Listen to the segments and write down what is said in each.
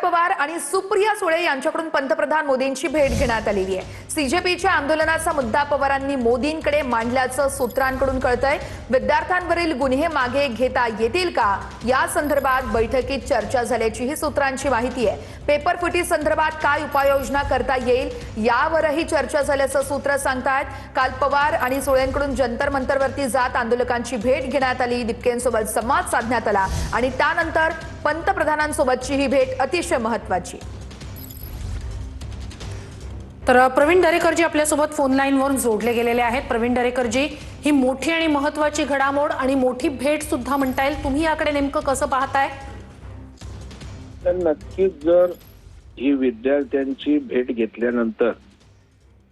पवार आणि सुप्रिया सुळे यांच्याकडून पंतप्रधान मोदींची भेट घेण्यात आलेली आहे। सीजेपीच्या आंदोलनाचा मुद्दा पवारांनी मोदींकडे मांडल्याचं सूत्रांकडून कळतंय। विद्यार्थ्यांवरील गुन्हे मागे घेता येतील का या संदर्भात बैठकीत चर्चा झाल्याचीही सूत्रांची माहिती आहे। पेपर फुटी संदर्भात काय उपाययोजना करता येईल यावरही चर्चा झाल्याचं सूत्र सांगतात। काल पवार आणि सुळेंकडून जंतर मंतरवरती जात आंदोलकांची भेट घेण्यात आली, दिपकेंसोबत संवाद साधण्यात आला आणि त्यानंतर पंतप्रधानांसोबतची ही भेट अतिशय महत्त्वाची। तर प्रवीण दरेकरजी आपल्यासोबत फोन लाईनवरून जोडले गेलेले आहेत। प्रवीण दरेकरजी, ही मोठी आणि महत्त्वाची घडामोड आणि मोठी भेट सुद्धा म्हणता येईल, तुम्ही याकडे नेमकं कसं पाहताय? तर नक्कीच जर ही विद्यार्थ्यांची भेट घेतल्यानंतर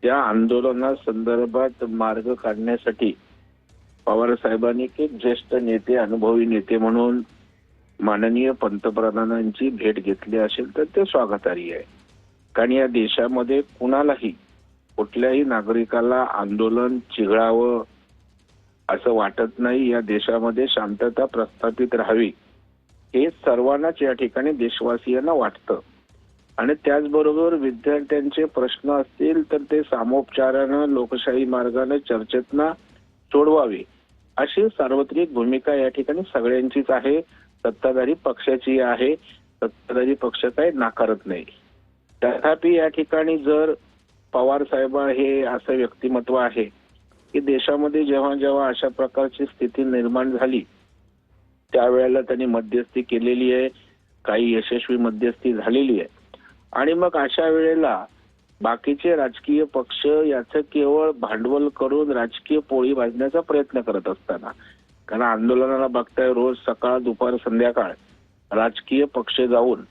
त्या आंदोलनासंदर्भात मार्ग काढण्यासाठी पवार साहेबांनी एक ज्येष्ठ नेते, अनुभवी नेते म्हणून माननीय पंतप्रधानांची भेट घेतली असेल तर ते स्वागतार्ह आहे। कारण या देशामध्ये कुणालाही, कुठल्याही नागरिकाला आंदोलन चिघळावं असं वाटत नाही। या देशामध्ये शांतता प्रस्थापित राहावी हे सर्वांनाच या ठिकाणी देशवासियांना वाटतं आणि त्याचबरोबर विद्यार्थ्यांचे प्रश्न असतील तर ते सामोपचारानं, लोकशाही मार्गाने, चर्चेतनं सोडवावे अशी सार्वत्रिक भूमिका या ठिकाणी सगळ्यांचीच आहे। सत्ताधारी पक्षाची आहे, सत्ताधारी पक्ष काही नाकारत नाही। तथापि या ठिकाणी जर पवार साहेब हे असं व्यक्तिमत्व आहे की देशामध्ये जेव्हा जेव्हा अशा प्रकारची स्थिती निर्माण झाली त्यावेळेला त्यांनी मध्यस्थी केलेली आहे, काही यशस्वी मध्यस्थी झालेली आहे आणि मग अशा वेळेला बाकीचे राजकीय पक्ष याचं केवळ भांडवल करून राजकीय पोळी भाजण्याचा प्रयत्न करत असताना, कारण आंदोलनाला बघताय रोज सकाळ, दुपार, संध्याकाळ राजकीय पक्ष जाऊन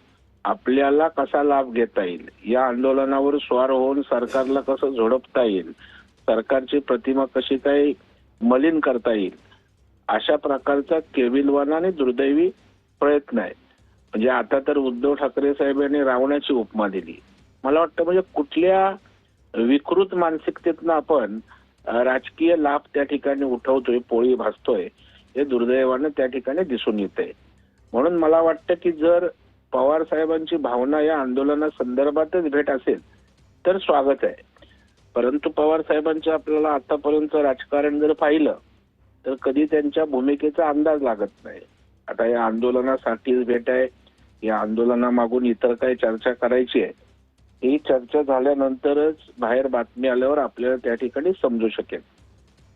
आपल्याला कसा लाभ घेता येईल, या आंदोलनावर स्वार होऊन सरकारला कसं झोडपता येईल, सरकारची प्रतिमा कशी काय मलिन करता येईल, अशा प्रकारचा केविलवाणा आणि दुर्दैवी प्रयत्न आहे। म्हणजे आता तर उद्धव ठाकरे साहेब यांनी रावणाची उपमा दिली। मला वाटतं म्हणजे कुठल्या विकृत मानसिकतेतनं आपण राजकीय लाभ त्या ठिकाणी उठवतोय, पोळी भाजतोय, हे दुर्दैवानं त्या ठिकाणी दिसून येतंय। म्हणून मला वाटतं की जर पवार साहेबांची भावना या आंदोलनासंदर्भातच भेट असेल तर स्वागत आहे। परंतु पवार साहेबांचं आपल्याला आतापर्यंत राजकारण जर पाहिलं तर कधी त्यांच्या भूमिकेचा अंदाज लागत नाही। आता या आंदोलनासाठीच भेट आहे, या आंदोलनामागून इतर काही चर्चा करायची आहे, ही चर्चा झाल्यानंतरच बाहेर बातमी आल्यावर आपल्याला त्या ठिकाणी समजू शकेल।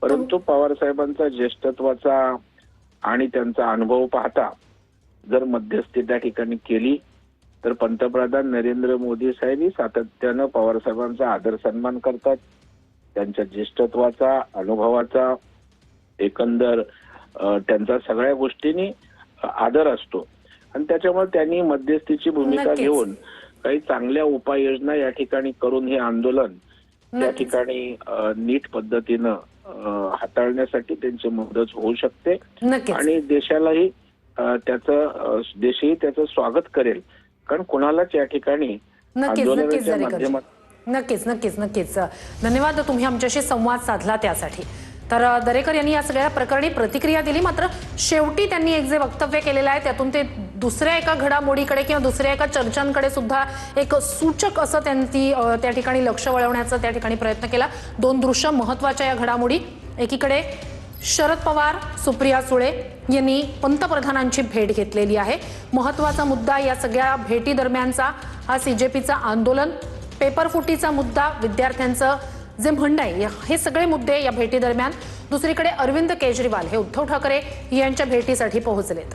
परंतु पवार साहेबांचा ज्येष्ठत्वाचा आणि त्यांचा अनुभव पाहता जर मध्यस्थी त्या ठिकाणी केली तर पंतप्रधान नरेंद्र मोदी साहेब सातत्यानं पवार साहेबांचा आदर सन्मान करतात। त्यांच्या ज्येष्ठत्वाचा, अनुभवाचा, एकंदर त्यांचा सगळ्या गोष्टींनी आदर असतो आणि त्याच्यामुळे त्यांनी मध्यस्थीची भूमिका घेऊन काही चांगल्या उपाययोजना या ठिकाणी करून हे आंदोलन त्या ठिकाणी नीट पद्धतीनं हाताळण्यासाठी त्यांची मदत होऊ शकते आणि देशालाही देशही त्याचं स्वागत करेल। कारण कुणालाच या ठिकाणी आंदोलनाच्या माध्यमात नक्कीच धन्यवाद, तुम्ही आमच्याशी संवाद साधला त्यासाठी। तर दरेकर यांनी या सगळ्या प्रकरणी प्रतिक्रिया दिली, मात्र शेवटी त्यांनी एक जे वक्तव्य केलेलं आहे त्यातून ते दुसऱ्या एका घडामोडीकडे किंवा दुसऱ्या एका चर्चांकडे सुद्धा एक सूचक असं त्यांनी त्या ठिकाणी लक्ष वळवण्याचा त्या ठिकाणी प्रयत्न केला। दोन दृश्य महत्त्वाच्या या घडामोडी, एकीकडे शरद पवार, सुप्रिया सुळे यांनी पंतप्रधानांची भेट घेतलेली आहे। महत्त्वाचा मुद्दा या सगळ्या भेटी दरम्यानचा हा सीजेपीचा आंदोलन, पेपर फुटीचा मुद्दा, विद्यार्थ्यांचं जे म्हणणं आहे, हे सगळे मुद्दे या भेटी दरम्यान। दुसरीकडे अरविंद केजरीवाल हे उद्धव ठाकरे यांच्या भेटीसाठी पोहोचलेत।